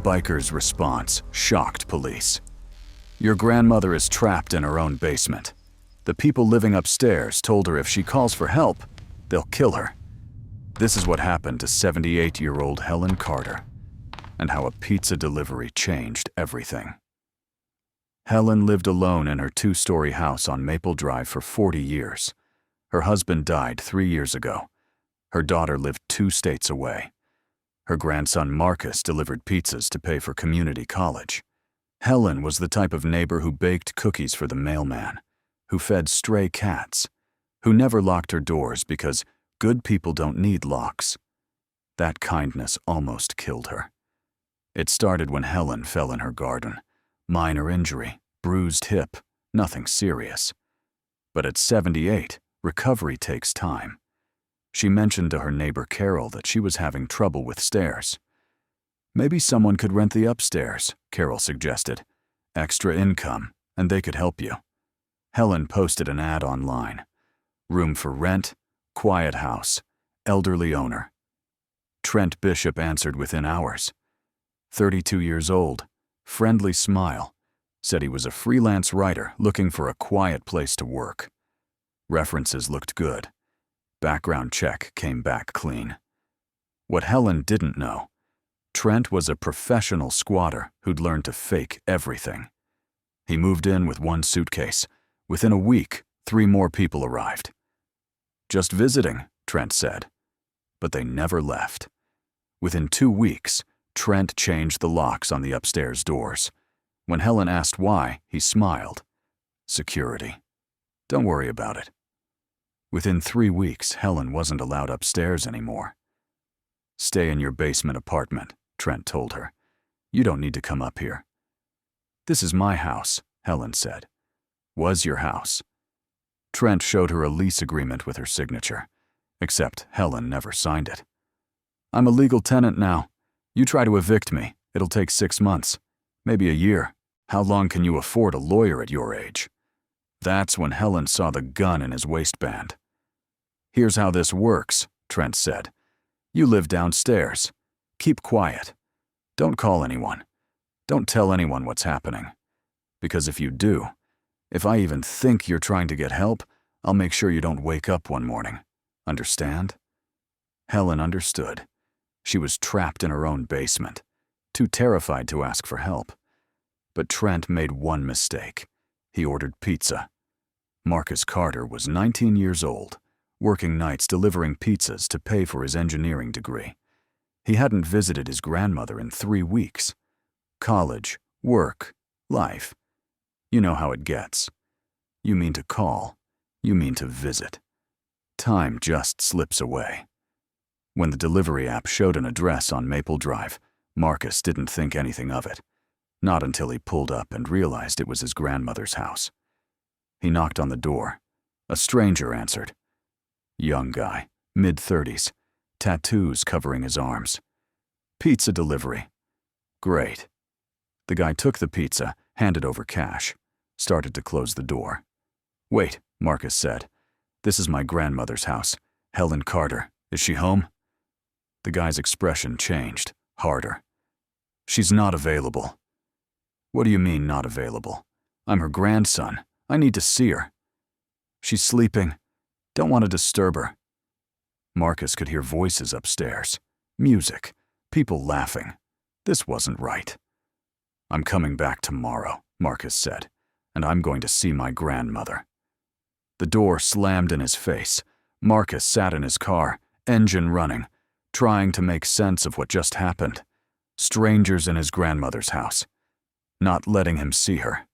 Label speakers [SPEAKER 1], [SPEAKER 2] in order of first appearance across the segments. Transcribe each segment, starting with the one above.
[SPEAKER 1] biker's response shocked police. Your grandmother is trapped in her own basement. The people living upstairs told her if she calls for help, they'll kill her. This is what happened to 78-year-old Helen Carter, and how a pizza delivery changed everything. Helen lived alone in her 2-story house on Maple Drive for 40 years. Her husband died 3 years ago. Her daughter lived 2 states away. Her grandson Marcus delivered pizzas to pay for community college. Helen was the type of neighbor who baked cookies for the mailman, who fed stray cats, who never locked her doors because good people don't need locks. That kindness almost killed her. It started when Helen fell in her garden. Minor injury, bruised hip, nothing serious. But at 78, recovery takes time. She mentioned to her neighbor Carol that she was having trouble with stairs. Maybe someone could rent the upstairs, Carol suggested. Extra income, and they could help you. Helen posted an ad online. Room for rent, quiet house, elderly owner. Trent Bishop answered within hours. 32 years old, friendly smile, said he was a freelance writer looking for a quiet place to work. References looked good. Background check came back clean. What Helen didn't know, Trent was a professional squatter who'd learned to fake everything. He moved in with 1 suitcase. Within a week, 3 more people arrived. Just visiting, Trent said. But they never left. Within 2 weeks, Trent changed the locks on the upstairs doors. When Helen asked why, he smiled. Security. Don't worry about it. Within 3 weeks, Helen wasn't allowed upstairs anymore. Stay in your basement apartment, Trent told her. You don't need to come up here. This is my house, Helen said. Was your house. Trent showed her a lease agreement with her signature, except Helen never signed it. I'm a legal tenant now. You try to evict me, it'll take 6 months, maybe a year. How long can you afford a lawyer at your age? That's when Helen saw the gun in his waistband. Here's how this works, Trent said. You live downstairs. Keep quiet. Don't call anyone. Don't tell anyone what's happening. Because if you do, if I even think you're trying to get help, I'll make sure you don't wake up one morning. Understand? Helen understood. She was trapped in her own basement, too terrified to ask for help. But Trent made one mistake. He ordered pizza. Marcus Carter was 19 years old, working nights delivering pizzas to pay for his engineering degree. He hadn't visited his grandmother in 3 weeks. College, work, life. You know how it gets. You mean to call. You mean to visit. Time just slips away. When the delivery app showed an address on Maple Drive, Marcus didn't think anything of it. Not until he pulled up and realized it was his grandmother's house. He knocked on the door. A stranger answered. Young guy, mid-30s, tattoos covering his arms. Pizza delivery. Great. The guy took the pizza, handed over cash, started to close the door. Wait, Marcus said. This is my grandmother's house. Helen Carter. Is she home? The guy's expression changed, harder. She's not available. What do you mean, not available? I'm her grandson. I need to see her. She's sleeping. Don't want to disturb her. Marcus could hear voices upstairs. Music. People laughing. This wasn't right. I'm coming back tomorrow, Marcus said, and I'm going to see my grandmother. The door slammed in his face. Marcus sat in his car, engine running, trying to make sense of what just happened. Strangers in his grandmother's house. Not letting him see her.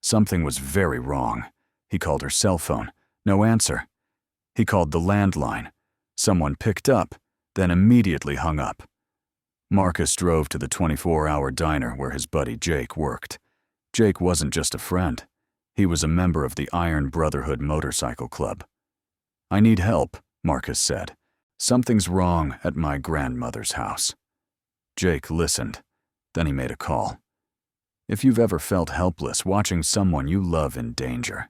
[SPEAKER 1] Something was very wrong. He called her cell phone. No answer. He called the landline. Someone picked up, then immediately hung up. Marcus drove to the 24-hour diner where his buddy Jake worked. Jake wasn't just a friend. He was a member of the Brotherhood motorcycle club. I need help, Marcus said. Something's wrong at my grandmother's house. Jake listened. Then he made a call. If you've ever felt helpless watching someone you love in danger,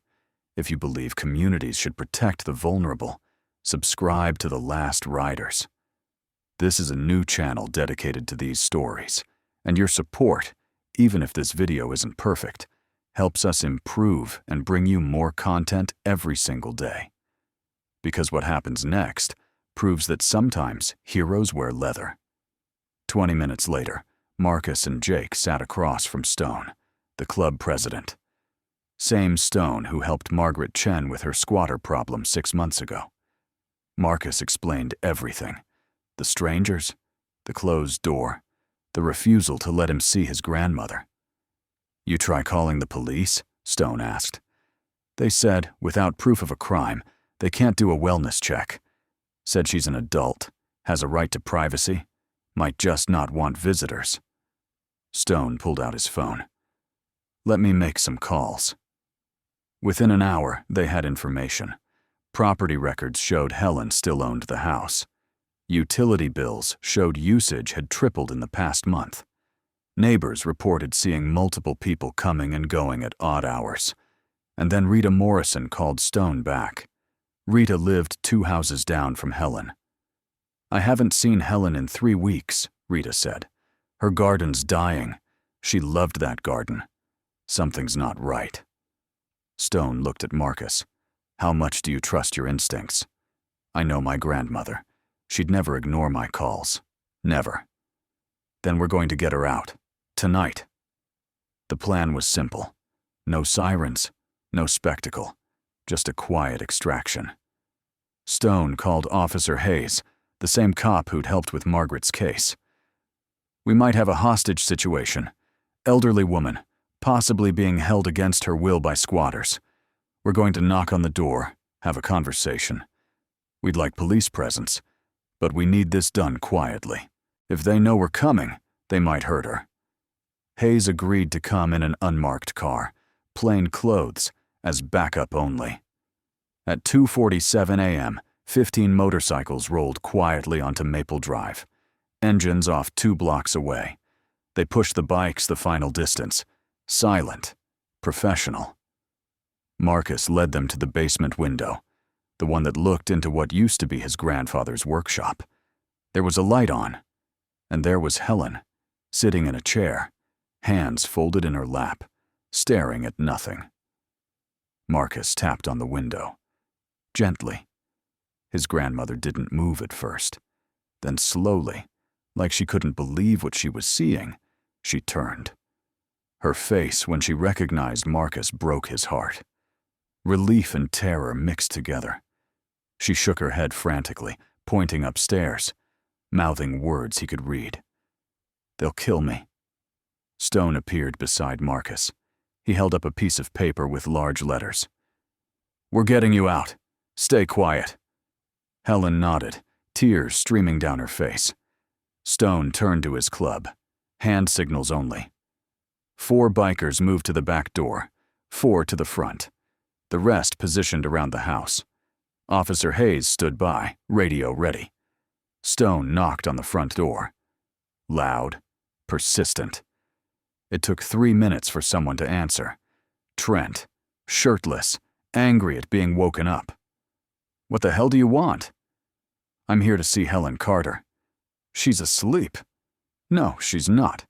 [SPEAKER 1] if you believe communities should protect the vulnerable, subscribe to The Last Riders. This is a new channel dedicated to these stories, And your support, even if this video isn't perfect, helps us improve and bring you more content every single day. Because what happens next proves that sometimes heroes wear leather. 20 minutes later, Marcus and Jake sat across from Stone, the club president. Same Stone who helped Margaret Chen with her squatter problem 6 months ago. Marcus explained everything. The strangers, the closed door, the refusal to let him see his grandmother. "You try calling the police?" Stone asked. "They said, without proof of a crime, they can't do a wellness check. Said she's an adult, has a right to privacy, might just not want visitors." Stone pulled out his phone. "Let me make some calls." Within an hour, they had information. Property records showed Helen still owned the house. Utility bills showed usage had tripled in the past month. Neighbors reported seeing multiple people coming and going at odd hours. And then Rita Morrison called Stone back. Rita lived 2 houses down from Helen. "I haven't seen Helen in 3 weeks, Rita said. "Her garden's dying. She loved that garden. Something's not right." Stone looked at Marcus. "How much do you trust your instincts?" "I know my grandmother. She'd never ignore my calls. Never." "Then we're going to get her out. Tonight." The plan was simple. No sirens, no spectacle, just a quiet extraction. Stone called Officer Hayes, the same cop who'd helped with Margaret's case. "We might have a hostage situation. Elderly woman, possibly being held against her will by squatters. We're going to knock on the door, have a conversation. We'd like police presence, but we need this done quietly. If they know we're coming, they might hurt her." Hayes agreed to come in an unmarked car, plain clothes, as backup only. At 2:47 a.m., 15 motorcycles rolled quietly onto Maple Drive, engines off 2 blocks away. They pushed the bikes the final distance, silent, professional. Marcus led them to the basement window, the one that looked into what used to be his grandfather's workshop. There was a light on, and there was Helen, sitting in a chair, hands folded in her lap, staring at nothing. Marcus tapped on the window, gently. His grandmother didn't move at first. Then slowly, like she couldn't believe what she was seeing, she turned. Her face, when she recognized Marcus, broke his heart. Relief and terror mixed together. She shook her head frantically, pointing upstairs, mouthing words he could read. "They'll kill me." Stone appeared beside Marcus. He held up a piece of paper with large letters. "We're getting you out. Stay quiet." Helen nodded, tears streaming down her face. Stone turned to his club, hand signals only. 4 bikers moved to the back door, 4 to the front. The rest positioned around the house. Officer Hayes stood by, radio ready. Stone knocked on the front door. Loud, persistent. It took 3 minutes for someone to answer. Trent, shirtless, angry at being woken up. "What the hell do you want?" "I'm here to see Helen Carter." "She's asleep." "No, she's not.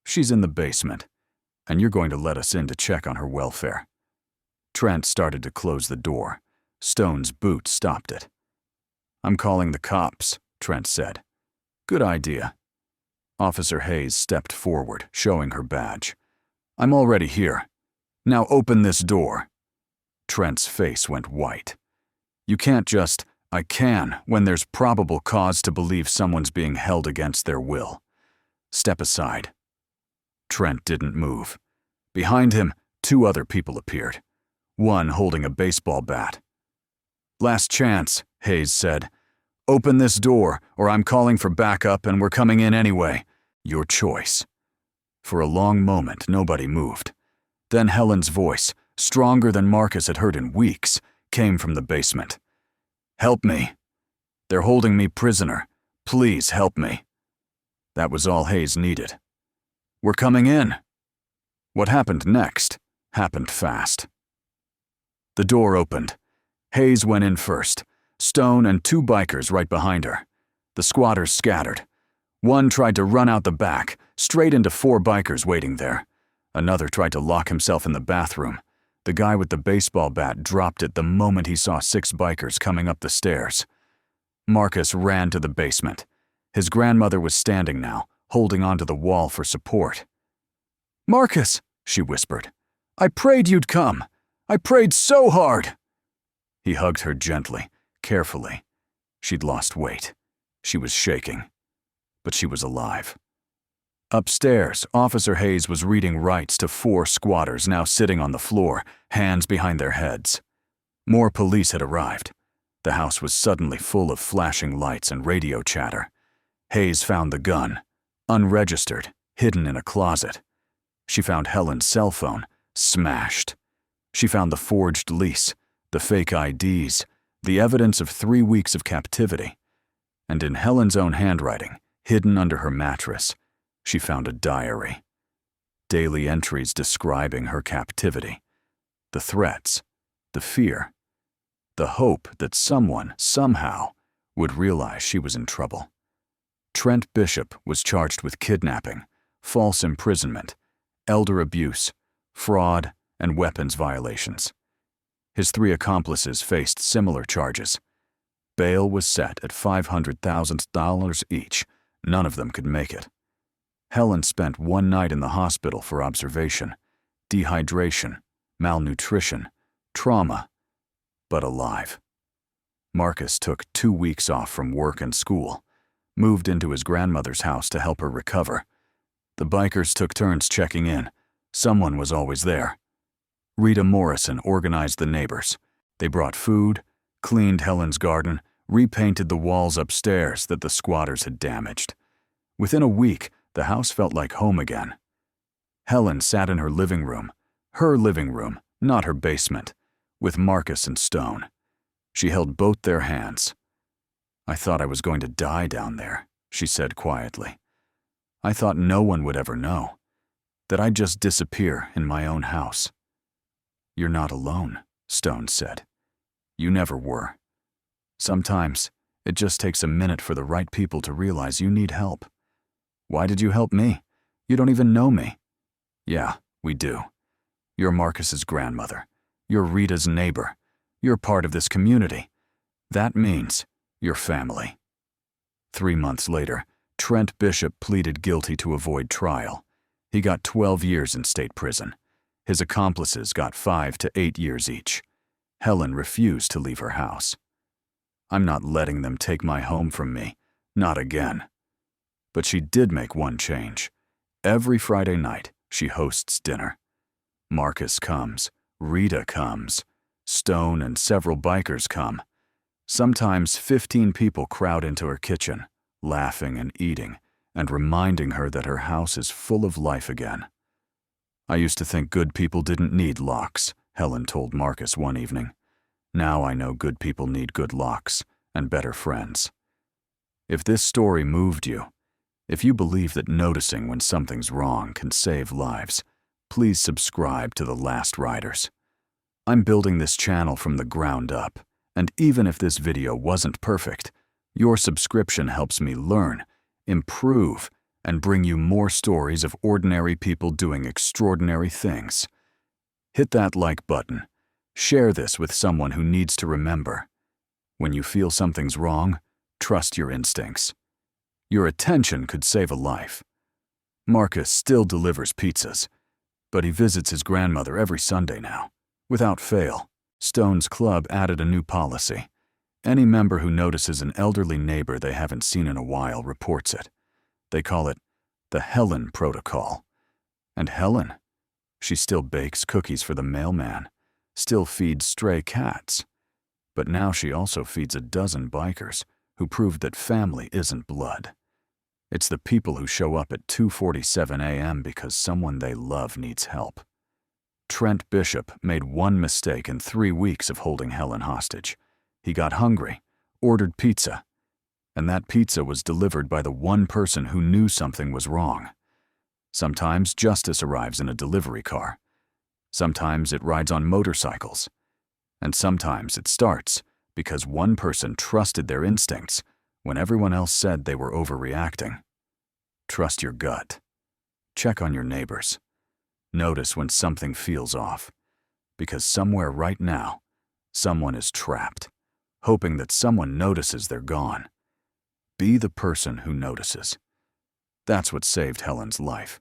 [SPEAKER 1] She's in the basement, and you're going to let us in to check on her welfare." Trent started to close the door. Stone's boot stopped it. "I'm calling the cops," Trent said. "Good idea." Officer Hayes stepped forward, showing her badge. "I'm already here. Now open this door." Trent's face went white. "You can't just..." "I can, when there's probable cause to believe someone's being held against their will. Step aside." Trent didn't move. Behind him, 2 other people appeared, one holding a baseball bat. "Last chance," Hayes said. "Open this door, or I'm calling for backup and we're coming in anyway. Your choice." For a long moment, nobody moved. Then Helen's voice, stronger than Marcus had heard in weeks, came from the basement. "Help me. They're holding me prisoner. Please help me." That was all Hayes needed. "We're coming in." What happened next happened fast. The door opened. Hayes went in first, Stone and 2 bikers right behind her. The squatters scattered. One tried to run out the back, straight into 4 bikers waiting there. Another tried to lock himself in the bathroom. The guy with the baseball bat dropped it the moment he saw 6 bikers coming up the stairs. Marcus ran to the basement. His grandmother was standing now, holding onto the wall for support. "Marcus," she whispered, "I prayed you'd come. I prayed so hard." He hugged her gently, carefully. She'd lost weight. She was shaking. But she was alive. Upstairs, Officer Hayes was reading rights to 4 squatters now sitting on the floor, hands behind their heads. More police had arrived. The house was suddenly full of flashing lights and radio chatter. Hayes found the gun, unregistered, hidden in a closet. She found Helen's cell phone, smashed. She found the forged lease, the fake IDs, the evidence of 3 weeks of captivity. And in Helen's own handwriting, hidden under her mattress, she found a diary. Daily entries describing her captivity. The threats, the fear, the hope that someone, somehow, would realize she was in trouble. Trent Bishop was charged with kidnapping, false imprisonment, elder abuse, fraud, and weapons violations. His 3 accomplices faced similar charges. Bail was set at $500,000 each. None of them could make it. Helen spent 1 night in the hospital for observation, dehydration, malnutrition, trauma, but alive. Marcus took 2 weeks off from work and school, moved into his grandmother's house to help her recover. The bikers took turns checking in. Someone was always there. Rita Morrison organized the neighbors. They brought food, cleaned Helen's garden, repainted the walls upstairs that the squatters had damaged. Within a week, the house felt like home again. Helen sat in her living room, not her basement, with Marcus and Stone. She held both their hands. "I thought I was going to die down there," she said quietly. "I thought no one would ever know, that I'd just disappear in my own house." "You're not alone," Stone said. "You never were. Sometimes, it just takes a minute for the right people to realize you need help. Why did you help me? You don't even know me." "Yeah, we do. You're Marcus's grandmother. You're Rita's neighbor. You're part of this community. That means you're family." 3 months later, Trent Bishop pleaded guilty to avoid trial. He got 12 years in state prison. His accomplices got 5 to 8 years each. Helen refused to leave her house. "I'm not letting them take my home from me. Not again." But she did make one change. Every Friday night, she hosts dinner. Marcus comes. Rita comes. Stone and several bikers come. Sometimes 15 people crowd into her kitchen, laughing and eating, and reminding her that her house is full of life again. "I used to think good people didn't need locks," Helen told Marcus one evening. "Now I know good people need good locks and better friends." If this story moved you, if you believe that noticing when something's wrong can save lives, please subscribe to The Last Riders. I'm building this channel from the ground up, and even if this video wasn't perfect, your subscription helps me learn, improve, and bring you more stories of ordinary people doing extraordinary things. Hit that like button. Share this with someone who needs to remember. When you feel something's wrong, trust your instincts. Your attention could save a life. Marcus still delivers pizzas, but he visits his grandmother every Sunday now. Without fail, Stone's Club added a new policy. Any member who notices an elderly neighbor they haven't seen in a while reports it. They call it the Helen Protocol. And Helen, she still bakes cookies for the mailman, still feeds stray cats. But now she also feeds a dozen bikers who proved that family isn't blood. It's the people who show up at 2:47 a.m. because someone they love needs help. Trent Bishop made one mistake in 3 weeks of holding Helen hostage. He got hungry, ordered pizza, and that pizza was delivered by the one person who knew something was wrong. Sometimes justice arrives in a delivery car. Sometimes it rides on motorcycles. And sometimes it starts because one person trusted their instincts when everyone else said they were overreacting. Trust your gut. Check on your neighbors. Notice when something feels off, because somewhere right now, someone is trapped, hoping that someone notices they're gone. Be the person who notices. That's what saved Helen's life.